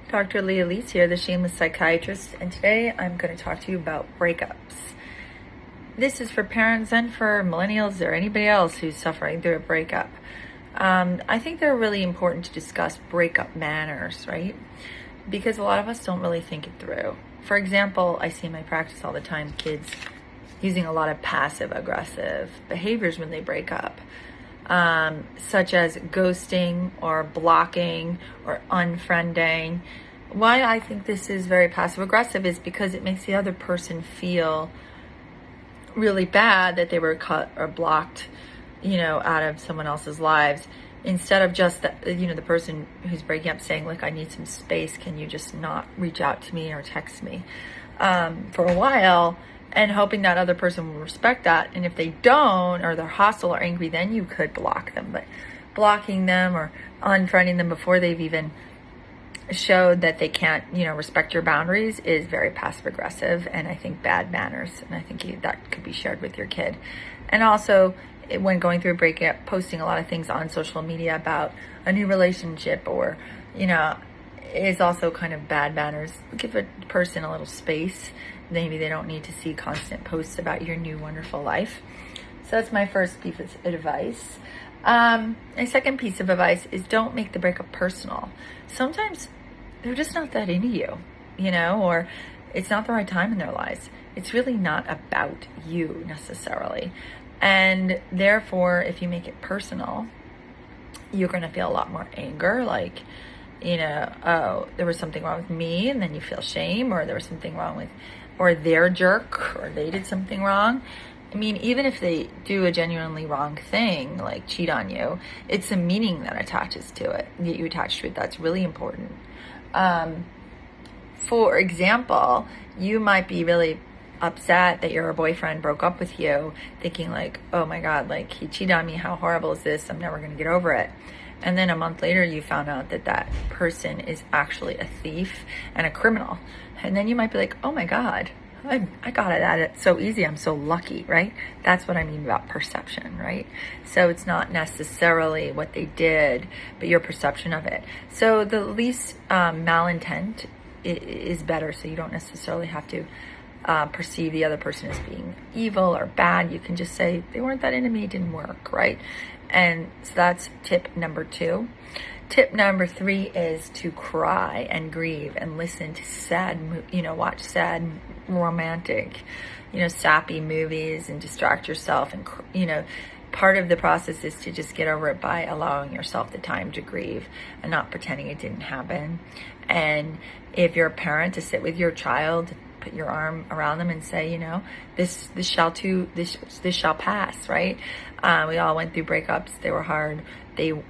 Dr. Leah Lees here, the Shameless Psychiatrist, and today I'm going to talk to you about breakups. This is for parents and for millennials or anybody else who's suffering through a breakup. I think they're really important to discuss breakup manners, right? Because a lot of us don't really think it through. For example, I see in my practice all the time kids using a lot of passive-aggressive behaviors when they break up. Such as ghosting or blocking or unfriending. Why I think this is very passive aggressive is because it makes the other person feel really bad that they were cut or blocked, out of someone else's lives, instead of just the person who's breaking up saying, look, I need some space. Can you just not reach out to me or text me for a while? And hoping that other person will respect that. And if they don't, or they're hostile or angry, then you could block them. But blocking them or unfriending them before they've even showed that they can't, respect your boundaries is very passive aggressive, and I think bad manners. And I think that could be shared with your kid. And also, when going through a breakup, posting a lot of things on social media about a new relationship or, is also kind of bad manners. Give a person a little space. Maybe they don't need to see constant posts about your new wonderful life. So that's my first piece of advice. My second piece of advice is don't make the breakup personal. Sometimes they're just not that into you, or it's not the right time in their lives. It's really not about you necessarily. And therefore, if you make it personal, you're going to feel a lot more anger, like, oh, there was something wrong with me, and then you feel shame, or there was something wrong with, or they're a jerk, or they did something wrong. I mean, even if they do a genuinely wrong thing, like cheat on you, it's a meaning that attaches to it, that you attach to it. That's really important. For example, you might be really upset that your boyfriend broke up with you, thinking like, oh my God, like he cheated on me. How horrible is this? I'm never going to get over it. And then a month later, you found out that that person is actually a thief and a criminal. And then you might be like, oh my God, I got it at it so easy. I'm so lucky, right? That's what I mean about perception, right? So it's not necessarily what they did, but your perception of it. So the least malintent is better. So you don't necessarily have to perceive the other person as being evil or bad. You can just say, they weren't that into me, it didn't work, right? And so that's tip number 2. Tip number 3 is to cry and grieve and listen to watch sad, romantic, sappy movies and distract yourself. And, part of the process is to just get over it by allowing yourself the time to grieve and not pretending it didn't happen. And if you're a parent, to sit with your child, put your arm around them and say, this shall pass, right? We all went through breakups. They were hard.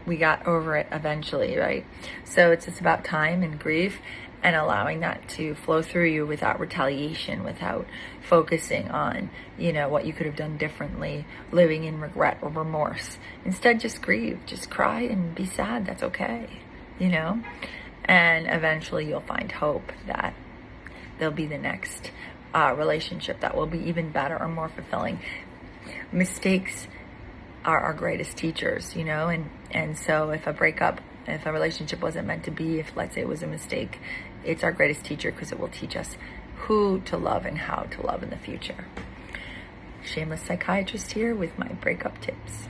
We got over it eventually, right? So it's just about time and grief and allowing that to flow through you without retaliation, without focusing on, what you could have done differently, living in regret or remorse. Instead, just grieve, just cry and be sad. That's okay, and eventually you'll find hope that there'll be the next relationship that will be even better or more fulfilling. Mistakes are our greatest teachers, and so if a relationship wasn't meant to be, if let's say it was a mistake, it's our greatest teacher because it will teach us who to love and how to love in the future. Shameless Psychiatrist here with my breakup tips.